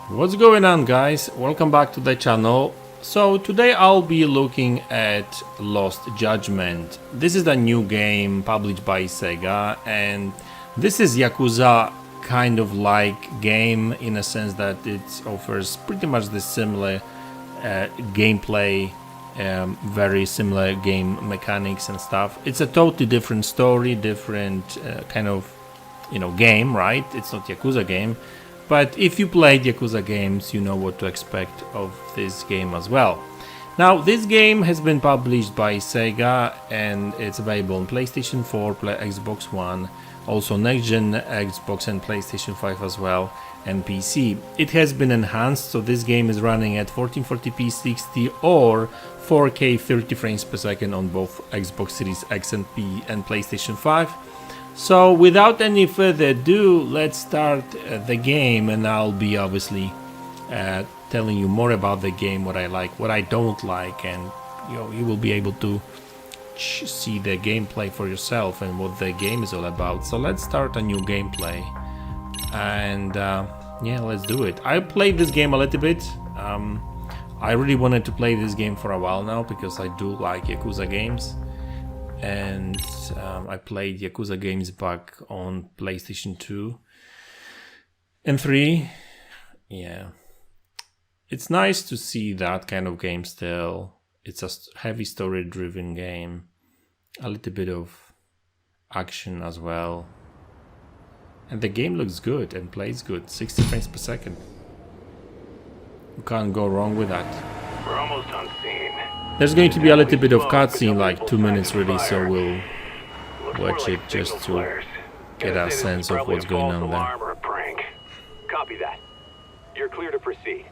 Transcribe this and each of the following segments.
What's going on, guys? Welcome back to the channel. So today I'll be looking at Lost Judgment. This is a new game published by Sega, and this is Yakuza kind of like game in a sense that it offers pretty much the similar gameplay, very similar game mechanics and stuff. It's a totally different story, different kind of game, right? It's not Yakuza game. But if you played Yakuza games, you know what to expect of this game as well. Now, this game has been published by Sega and it's available on PlayStation 4, Xbox One, also next-gen Xbox and PlayStation 5 as well, and PC. It has been enhanced, so this game is running at 1440p 60 or 4K 30 frames per second on both Xbox Series X and PlayStation 5. So without any further ado, let's start the game, and I'll be obviously telling you more about the game, what I like, what I don't like, and you will be able to see the gameplay for yourself and what the game is all about. So let's start a new gameplay, and yeah, let's do it. I played this game a little bit. I really wanted to play this game for a while now because I do like Yakuza games. And I played Yakuza games back on PlayStation 2 and 3. Yeah, it's nice to see that kind of game still. It's a heavy story-driven game, a little bit of action as well. And the game looks good and plays good, 60 frames per second. You can't go wrong with that. We're almost on scene. There's going to be a little bit of cutscene, like 2 minutes really, so we'll watch it just to get a sense of what's going on there. Or a prank. Copy that. You're clear to proceed.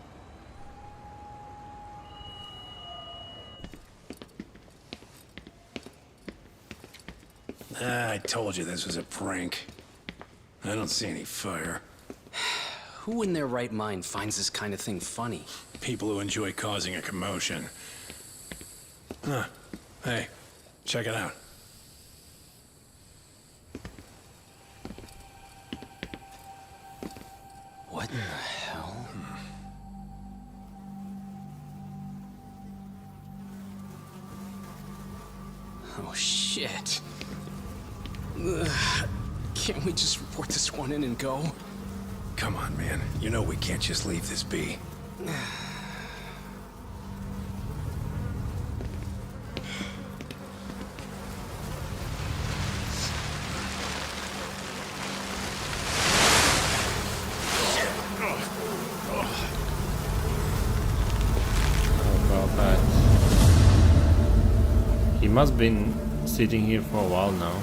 I told you this was a prank. I don't see any fire. Who in their right mind finds this kind of thing funny? People who enjoy causing a commotion. Huh. Hey, check it out. What the hell? Oh, shit. Ugh. Can't we just report this one in and go? Come on, man. You know we can't just leave this be. He must have been sitting here for a while now.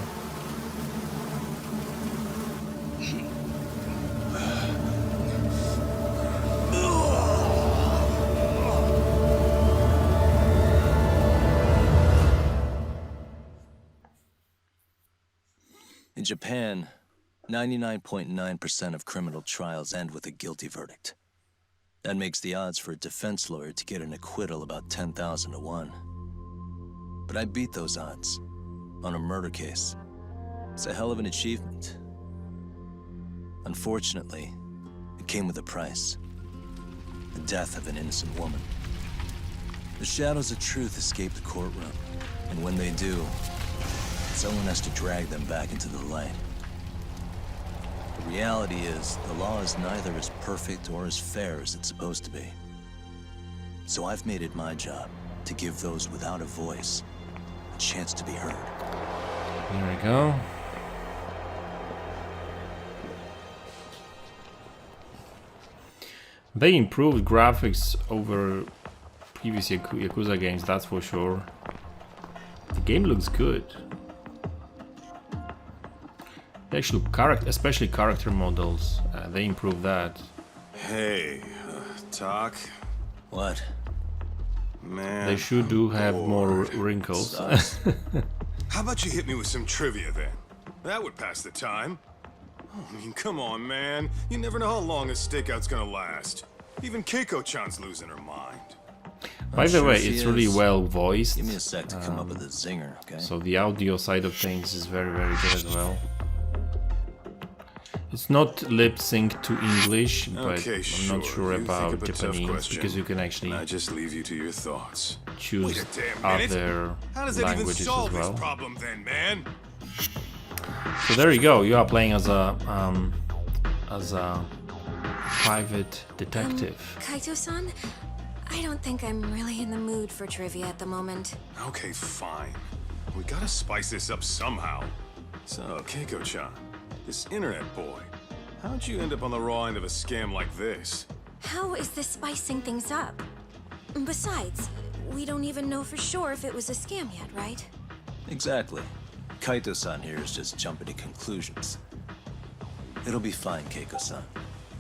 In Japan, 99.9% of criminal trials end with a guilty verdict. That makes the odds for a defense lawyer to get an acquittal about 10,000 to 1. But I beat those odds on a murder case. It's a hell of an achievement. Unfortunately, it came with a price. The death of an innocent woman. The shadows of truth escape the courtroom, and when they do, someone has to drag them back into the light. The reality is, the law is neither as perfect or as fair as it's supposed to be. So I've made it my job to give those without a voice a chance to be heard. There we go. They improved graphics over previous Yakuza games, that's for sure. The game looks good. The actual especially character models, they improved that. Hey, Doc. What? Man. They should do have more wrinkles. How about you hit me with some trivia then? That would pass the time. I mean, come on, man. You never know how long a stakeout's gonna last. Even Keiko-chan's losing her mind. By the way, it's really well voiced. Give me a sec to come up with a zinger, okay? So the audio side of things is very, very good as well. It's not lip synced to English, but Okay, I'm not sure you think about of a tough Japanese question, because you can actually and I just leave you to your thoughts. choose Wait a damn minute. other How does that even languages solve as well. this problem then, man? So there you go. You are playing as a private detective. Kaito-san, I don't think I'm really in the mood for trivia at the moment. Okay, fine. We gotta spice this up somehow. So, Keiko-chan, this internet boy, how'd you end up on the raw end of a scam like this? How is this spicing things up? Besides, we don't even know for sure if it was a scam yet, right? Exactly. Kaito-san here is just jumping to conclusions. It'll be fine, Keiko-san.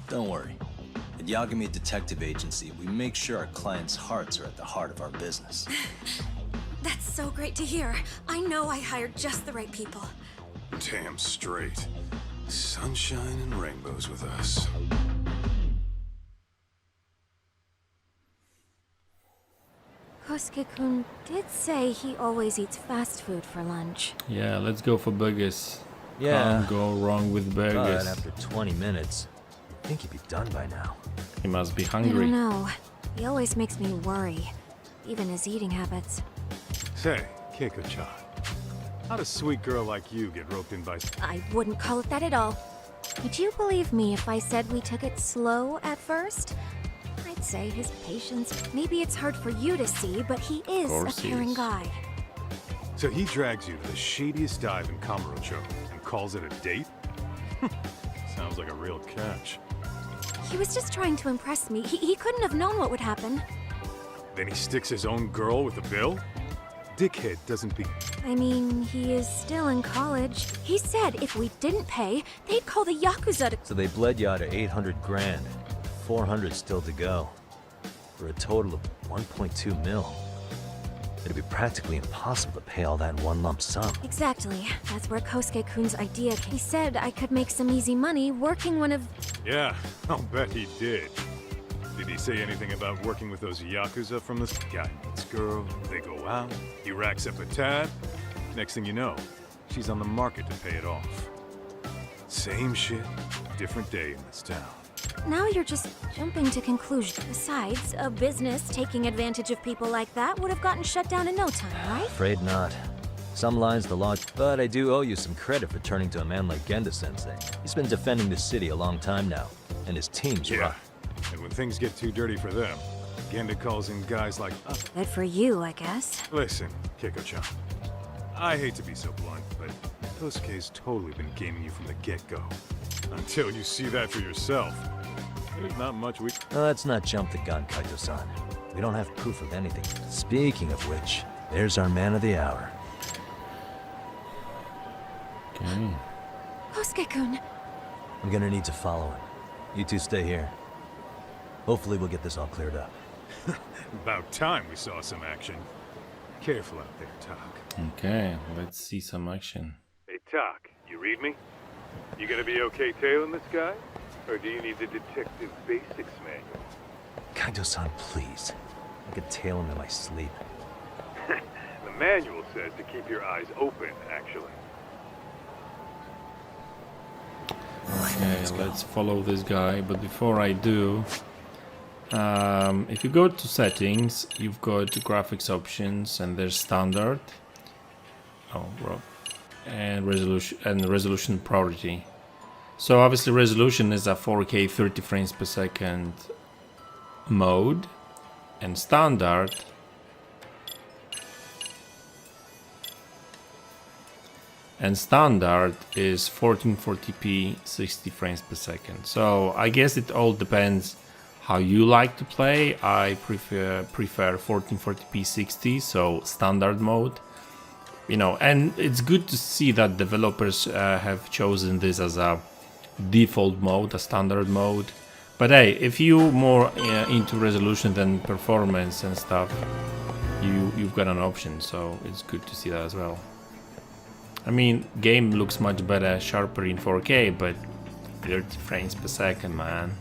Don't worry. At Yagami Detective Agency, we make sure our clients' hearts are at the heart of our business. That's so great to hear. I know I hired just the right people. Damn straight. Sunshine and rainbows with us. Kosuke-kun did say he always eats fast food for lunch. Yeah, let's go for burgers. Yeah. Can't go wrong with But burgers. after 20 minutes, I think he'd be done by now. He must be I hungry. don't know. He always makes me worry. Even his eating habits. Say, Keiko-chan, how'd a sweet girl like you get roped in by... I wouldn't call it that at all. Would you believe me if I said we took it slow at first? I'd say his patience. Maybe it's hard for you to see, but he is a course he caring is. guy. So he drags you to the shadiest dive in Kamurocho and calls it a date? Sounds like a real catch. He was just trying to impress me. He couldn't have known what would happen. Then he sticks his own girl with the bill? Dickhead doesn't be... I mean, he is still in college. He said if we didn't pay, they'd call the Yakuza to... So they bled you out of 800 grand. 400 still to go. For a total of 1.2 mil. It'd be practically impossible to pay all that in one lump sum. Exactly. That's where Kosuke-kun's idea came. He said I could make some easy money working one of... Yeah, I'll bet he did. Did he say anything about working with those Yakuza from this guy? Meets girl, they go out, he racks up a tab. Next thing you know, she's on the market to pay it off. Same shit, different day in this town. Now you're just jumping to conclusions. Besides, a business taking advantage of people like that would have gotten shut down in no time, right? Afraid not. Some lines the law, but I do owe you some credit for turning to a man like Genda-sensei. He's been defending the city a long time now, and his team's Yeah, rough. and when things get too dirty for them, Genda calls in guys like us. Good for you, I guess. Listen, Keiko-chan, I hate to be so blunt, but Kosuke's totally been gaming you from the get-go. Until you see that for yourself. There's not much we... Let's not jump the gun, Kaito-san. We don't have proof of anything. Speaking of which, there's our man of the hour. Okay. Kosuke-kun. I'm gonna need to follow him. You two stay here. Hopefully we'll get this all cleared up. About time we saw some action. Careful out there, Tak. Okay, let's see some action. Hey, Tak, you read me? You gonna be okay tailing this guy? Or do you need the detective basics manual? Kaito-san, please. I could tail him in my sleep. The manual says to keep your eyes open, actually. Okay, let's follow this guy. But before I do, if you go to settings, you've got graphics options, and there's standard. Oh, bro. And resolution priority. So obviously resolution is a 4K 30 frames per second mode, and standard is 1440p 60 frames per second. So I guess it all depends how you like to play. I prefer 1440p 60, so standard mode. You know, and it's good to see that developers have chosen this as a default mode, a standard mode. But hey, if you more into resolution than performance and stuff, you've got an option, so it's good to see that as well. I mean, game looks much better, sharper in 4K, but 30 frames per second, man.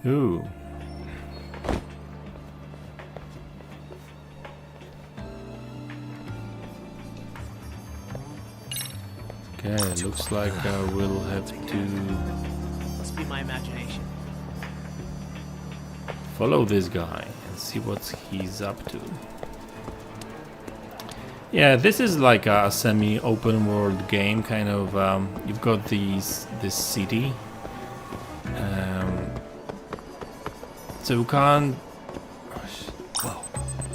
Ooh. Okay, looks like we'll have to Must be my imagination. follow this guy and see what he's up to. Yeah, this is like a semi-open world game, kind of. You've got this city, so you can't.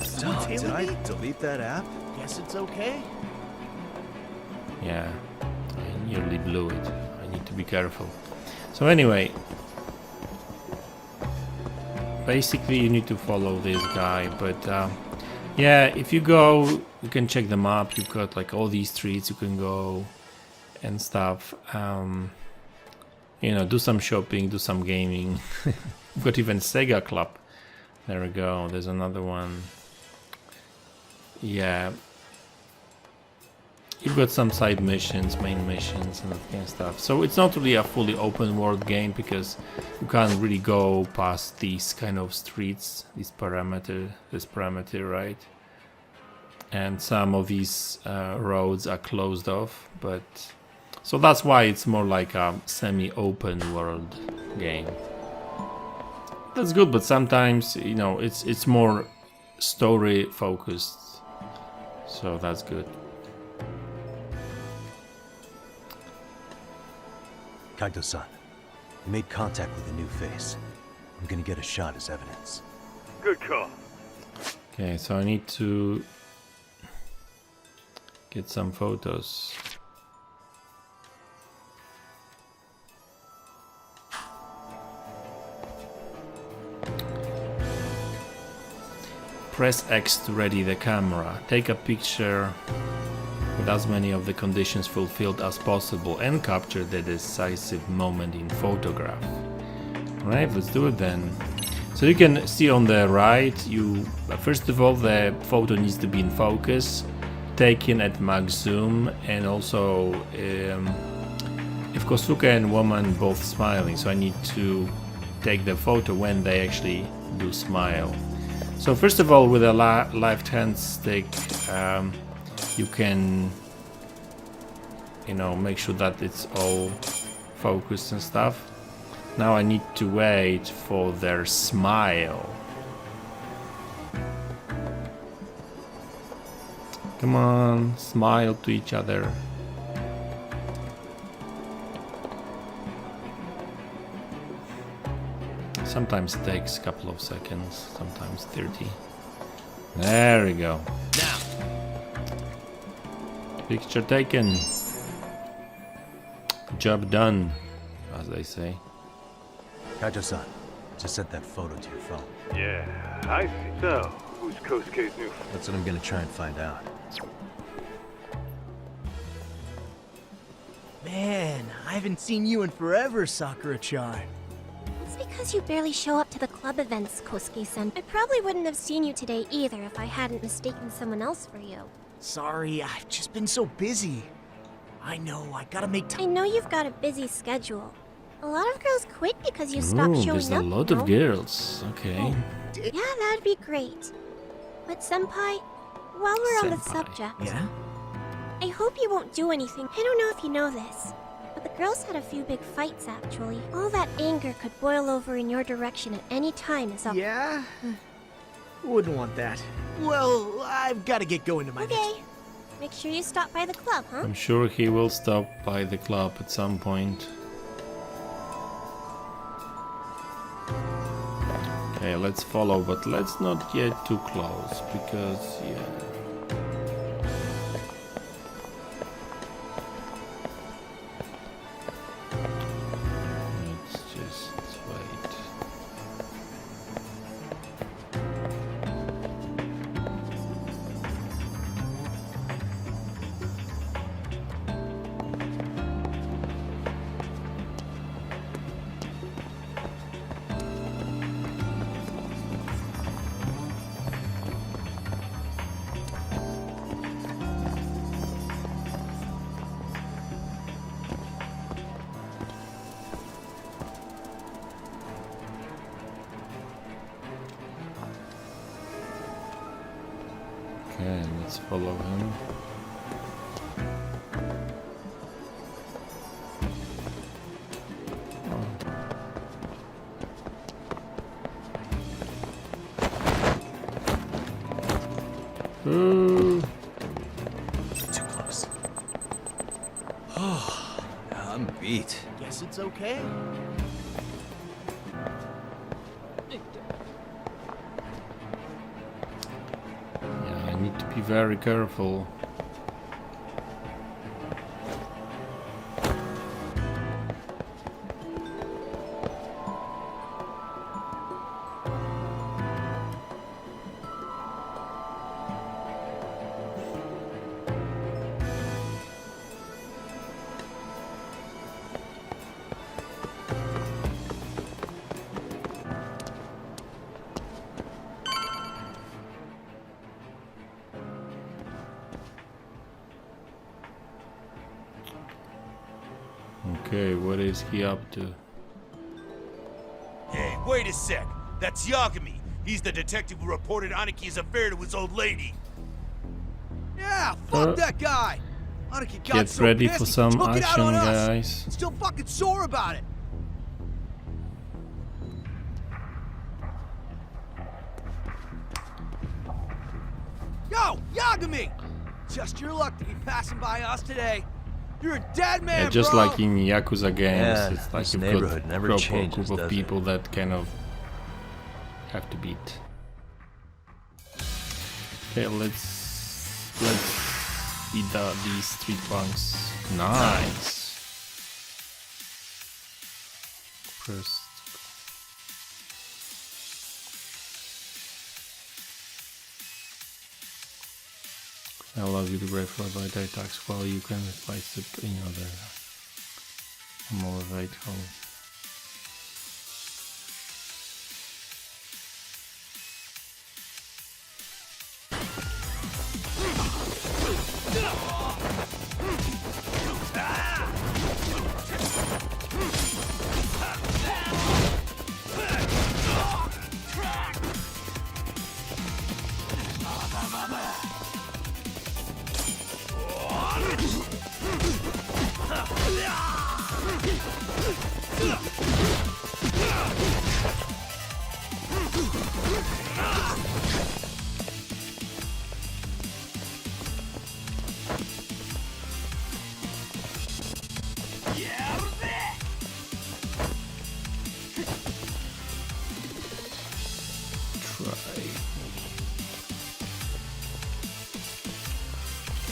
Stop. Did I delete that app? Guess it's okay. Yeah, I nearly blew it. I need to be careful. So anyway, basically you need to follow this guy, but yeah, if you go, you can check the map. You've got like all these streets you can go and stuff. You know, do some shopping, do some gaming. We've got even Sega Club. There we go. There's another one. Yeah. You've got some side missions, main missions, and that kind of stuff. So it's not really a fully open world game because you can't really go past these kind of streets, this parameter, right? And some of these roads are closed off, but so that's why it's more like a semi-open world game. That's good, but sometimes, you know, it's more story focused, so that's good. Kaito-san, you made contact with a new face. I'm gonna get a shot as evidence. Good call. Okay, so I need to get some photos. Press X to ready the camera. Take a picture with as many of the conditions fulfilled as possible and capture the decisive moment in photograph. Alright, let's do it then. So you can see on the right, first of all, the photo needs to be in focus, taken at max zoom, and also if Kosuke and woman both smiling, so I need to take the photo when they actually do smile. So first of all, with a left hand stick, you can, you know, make sure that it's all focused and stuff. Now I need to wait for their smile. Come on, smile to each other. Sometimes it takes a couple of seconds, sometimes 30. There we go. Now, Picture taken. Job done, as they say. Kaito-san, just sent that photo to your phone. Yeah, I see. So, who's Kosuke's new That's what I'm gonna try and find out. man, I haven't seen you in forever, Sakura-chan. It's because you barely show up to the club events, Kosuke-san. I probably wouldn't have seen you today either if I hadn't mistaken someone else for you. Sorry, I've just been so busy. I know, I gotta make I time. know you've got a busy schedule. A lot of girls quit because you stopped Ooh, showing there's a up, lot you of know? girls. Okay. Yeah, that'd be great. But Senpai, while we're on the Senpai. subject, Yeah? I hope you won't do anything. I don't know if you know this, but the girls had a few big fights actually. All that anger could boil over in your direction at any time is up. Yeah? Wouldn't want that. Well, I've gotta get going to my next... Okay. Make sure you stop by the club, huh? I'm sure he will stop by the club at some point. Okay, let's follow, but let's not get too close because, yeah. Let's just wait. Okay, let's follow him. Ooh. Too close. Oh, I'm beat. Guess it's okay. Yeah, I need to be very careful. Okay, what is he up to? Hey, wait a sec. That's Yagami. He's the detective who reported Aniki's affair to his old lady. Yeah, fuck that guy. Aniki got Get so ready pissed for he some took it out action, on us. guys. Still fucking sore about it. Yo, Yagami! Just your luck to be passing by us today. You're a dead man, Yeah, just bro. like in Yakuza games, Man, it's like this you've neighborhood got never proper changes, group of does it? people that kind of have to beat. Okay, let's beat these street punks. Nice. First. Allows you to verify by the attacks while you can replace it in other more vital.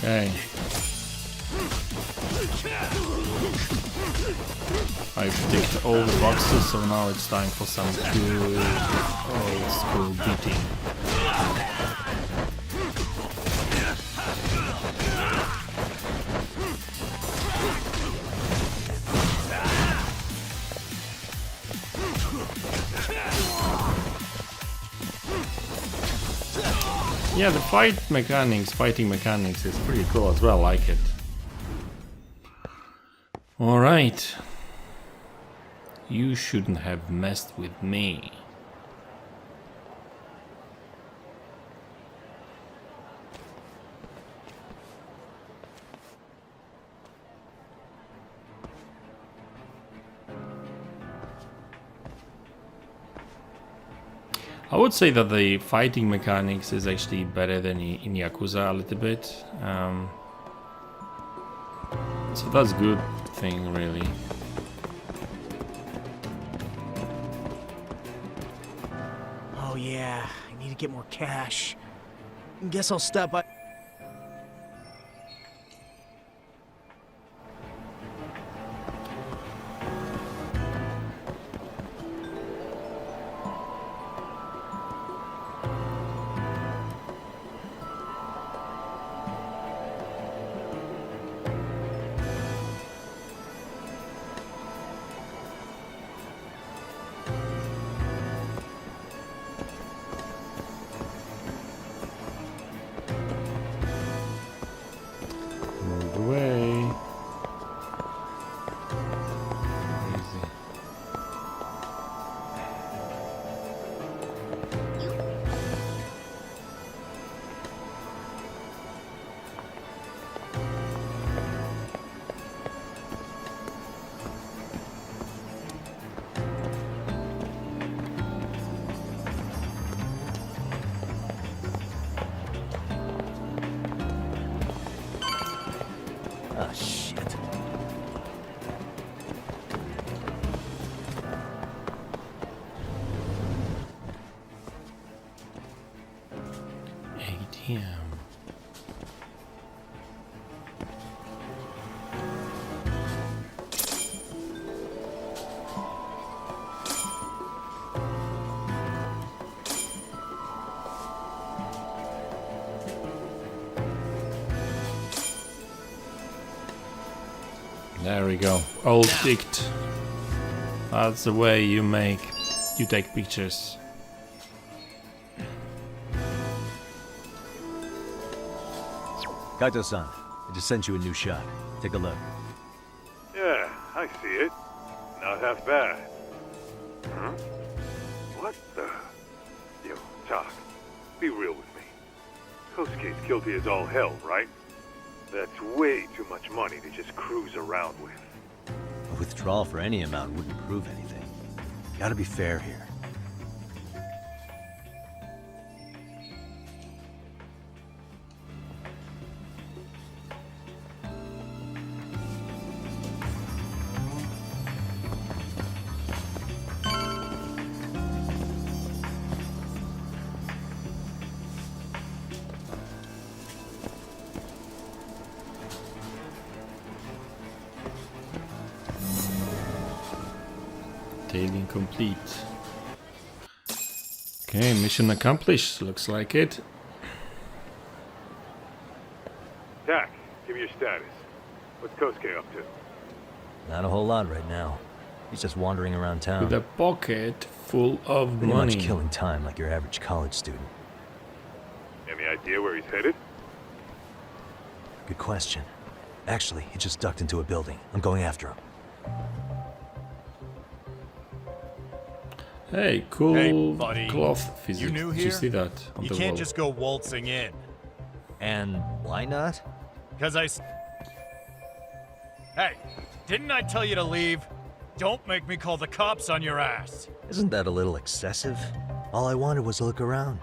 Okay. I've ticked all the boxes, so now it's time for some good old school beating. Yeah, the fighting mechanics is pretty cool as well, I like it. Alright. You shouldn't have messed with me. I would say that the fighting mechanics is actually better than in Yakuza a little bit. So that's a good thing, really. Oh yeah, I need to get more cash. Guess I'll stop by. Damn. There we go. All ticked. That's the way you take pictures. Kaito-san, I just sent you a new shot. Take a look. Yeah, I see it. Not half bad. Huh? What the? Yo, Talk. Be real with me. Kosuke's guilty as all hell, right? That's way too much money to just cruise around with. A withdrawal for any amount wouldn't prove anything. Gotta be fair here. Tailing complete. Okay, mission accomplished. Looks like it. Tak, give me your status. What's Kosuke up to? Not a whole lot right now. He's just wandering around town. With a pocket full of Pretty money. much killing time like your average college student. Any idea where he's headed? Good question. Actually, he just ducked into a building. I'm going after him. Hey, cool Hey, buddy. cloth physics. You new Did you here? see that on You the can't wall? just go waltzing in. And why not? Because Hey, didn't I tell you to leave? Don't make me call the cops on your ass. Isn't that a little excessive? All I wanted was to look around.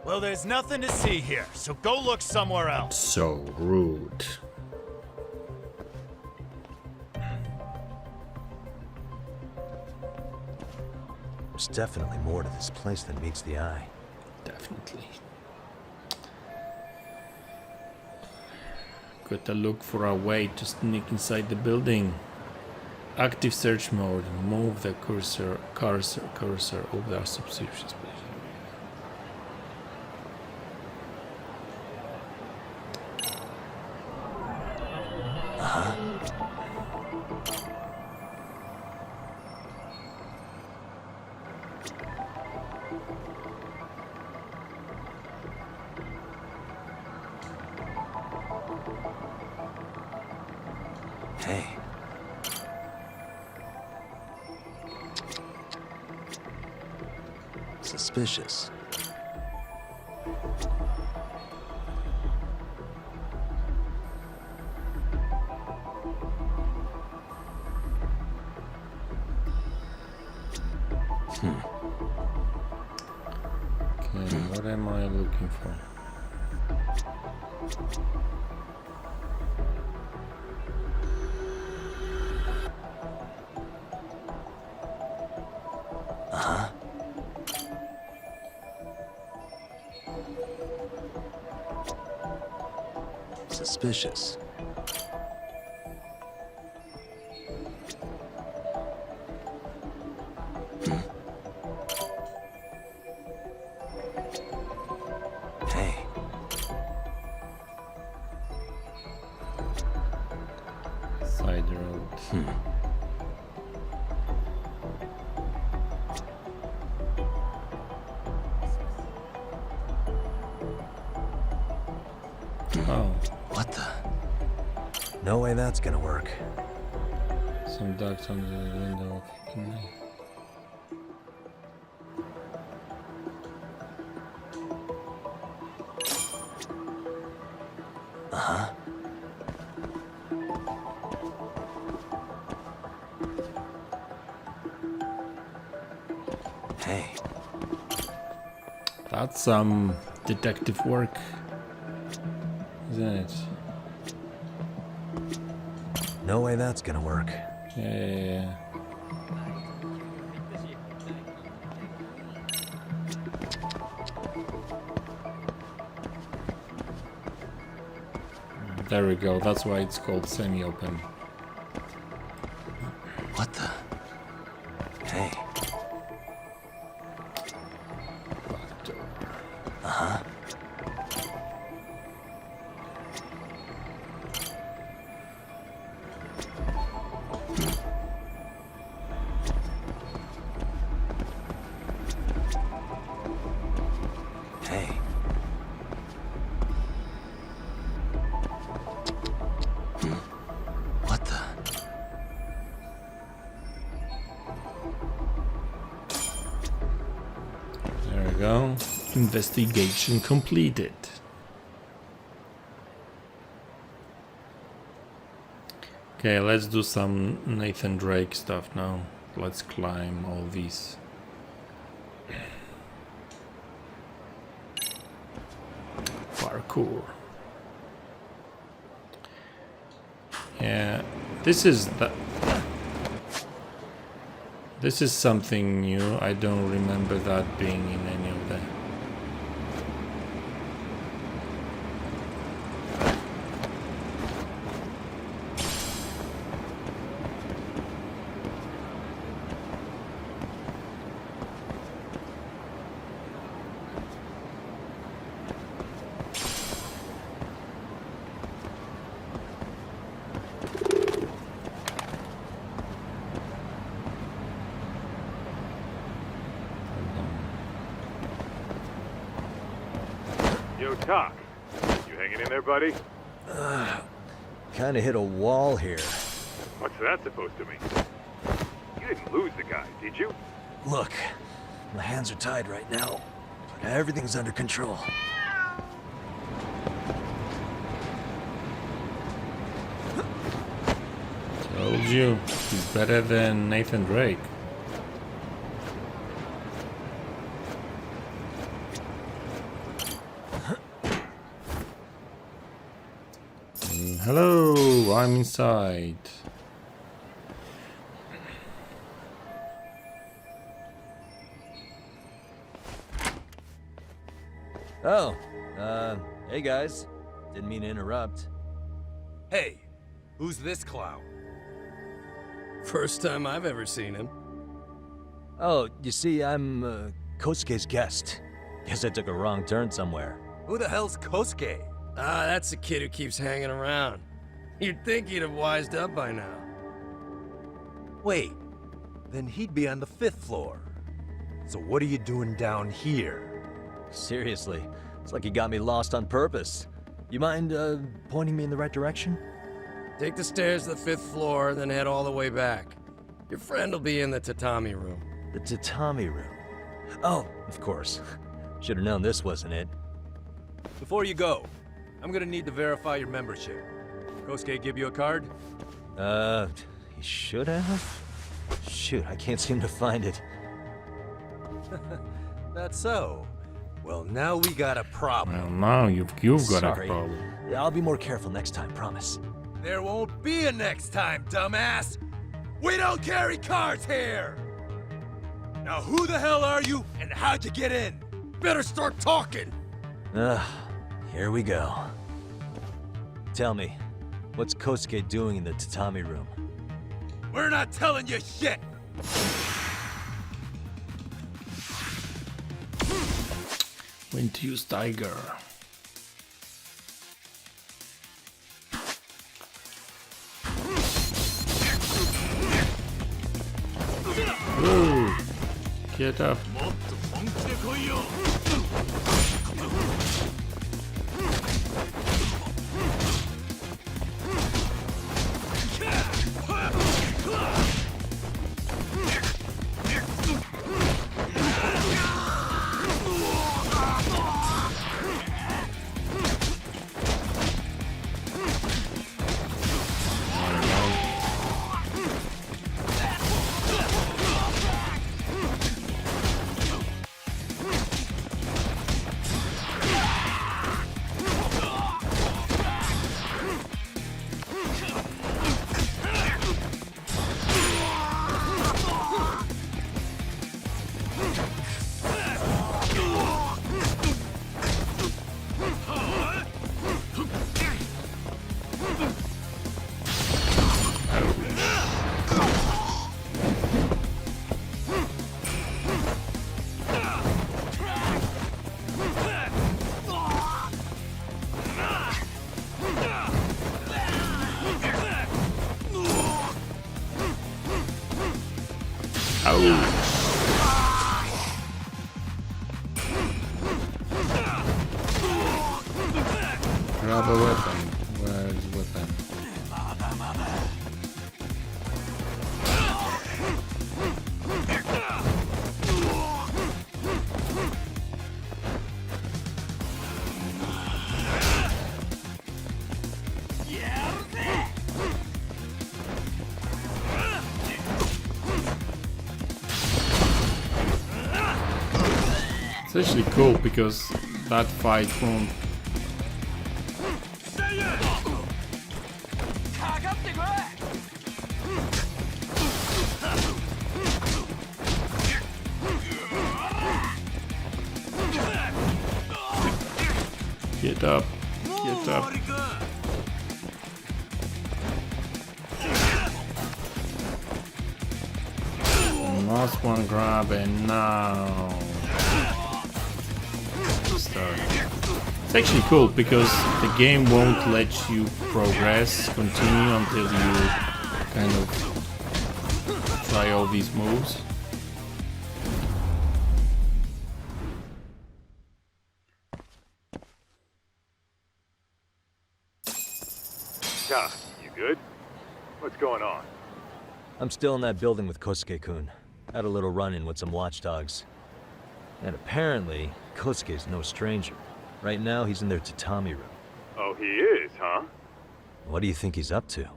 Well, there's nothing to see here, so go look somewhere else. So rude. There's definitely more to this place than meets the eye. Definitely. Gotta look for a way to sneak inside the building. Active search mode. Move the cursor over the suspicious place. Hey. Suspicious. Okay, what am I looking for? Suspicious. Hey. Side road. Oh, What the? No way that's gonna work. some ducks on the window. Hey. That's some detective work, isn't it? No way that's gonna work. Yeah. There we go, that's why it's called semi-open. What the? Hey. Uh-huh. Hey. What the? There we go. Investigation completed. Okay, let's do some Nathan Drake stuff now. Let's climb all these. Parkour. Yeah, this is something new. I don't remember that being in any of the. Yo, Talk. You hanging in there, buddy? Kinda hit a wall here. What's that supposed to mean? You didn't lose the guy, did you? Look, my hands are tied right now, but everything's under control. Told you, he's better than Nathan Drake. Hello, I'm inside. Oh, hey guys. Didn't mean to interrupt. Hey, who's this clown? First time I've ever seen him. Oh, you see, I'm Kosuke's guest. Guess I took a wrong turn somewhere. Who the hell's Kosuke? Ah, that's the kid who keeps hanging around. You'd think he'd have wised up by now. Wait, then he'd be on the 5th floor. So what are you doing down here? Seriously, it's like you got me lost on purpose. You mind, pointing me in the right direction? Take the stairs to the 5th floor, then head all the way back. Your friend will be in the tatami room. The tatami room. Oh, of course. Should have known this wasn't it. Before you go, I'm gonna need to verify your membership. Kosuke give you a card? He should have? Shoot, I can't seem to find it. That's so. Well, now we got a problem. Well, now you've got Sorry. a problem. I'll be more careful next time, promise. There won't be a next time, dumbass! We don't carry cards here! Now who the hell are you, and how'd you get in? Better start talking! Here we go. Tell me, what's Kosuke doing in the tatami room? We're not telling you shit! When to use Tiger. Whoa! Get up. Grab a weapon. Where is the weapon? It's actually cool because that fight won't. Get up. Get up. Last one grab and now. It's actually cool because the game won't let you progress, continue until you kind of try all these moves. Doc, you good? What's going on? I'm still in that building with Kosuke-kun. Had a little run-in with some watchdogs. And apparently, Kosuke's no stranger. Right now, he's in their tatami room. Oh, he is, huh? What do you think he's up to?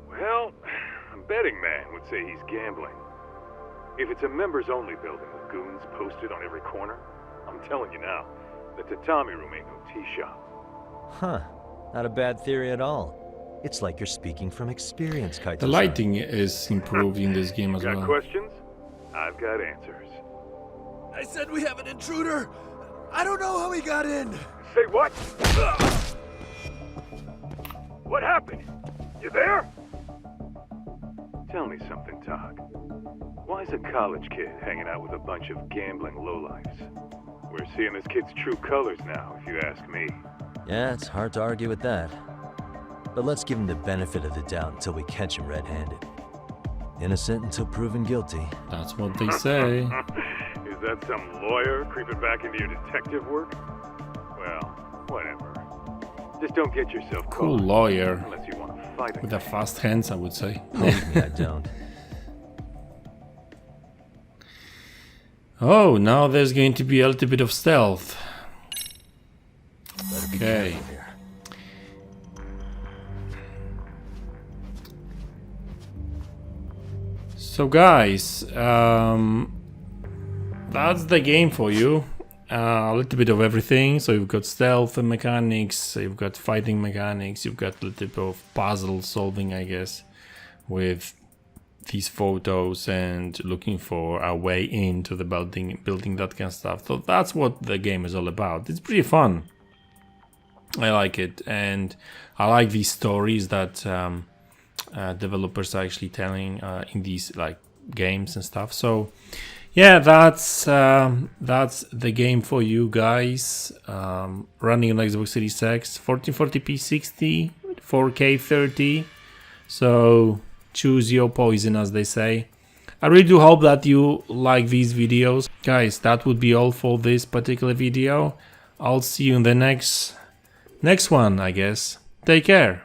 Well, a betting man would say he's gambling. If it's a members-only building with goons posted on every corner, I'm telling you now, the tatami room ain't no tea shop. Huh. Not a bad theory at all. It's like you're speaking from experience, Kaito-san. The lighting is improved in this game as well. Got questions? I've got answers. I said we have an intruder. I don't know how he got in. Say what? What happened? You there? Tell me something, Todd. Why is a college kid hanging out with a bunch of gambling lowlifes? We're seeing this kid's true colors now, if you ask me. Yeah, it's hard to argue with that. But let's give him the benefit of the doubt until we catch him red-handed. Innocent until proven guilty. That's what they say. Is that some lawyer creeping back into your detective work? Well, whatever. Just don't get yourself Cool caught. lawyer. Unless you want to fight With the fast hands, I would say. Believe me, I don't. Oh, now there's going to be a little bit of stealth. Better be Okay. careful here. So guys, that's the game for you. A little bit of everything. So you've got stealth mechanics, you've got fighting mechanics, you've got a little bit of puzzle solving, I guess, with these photos and looking for a way into the building, that kind of stuff. So that's what the game is all about. It's pretty fun. I like it, and I like these stories that developers are actually telling in these like games and stuff. So yeah, that's the game for you guys. Running on Xbox Series X, 1440p 60, 4K 30. So choose your poison, as they say. I really do hope that you like these videos. Guys, that would be all for this particular video. I'll see you in the next one, I guess. Take care.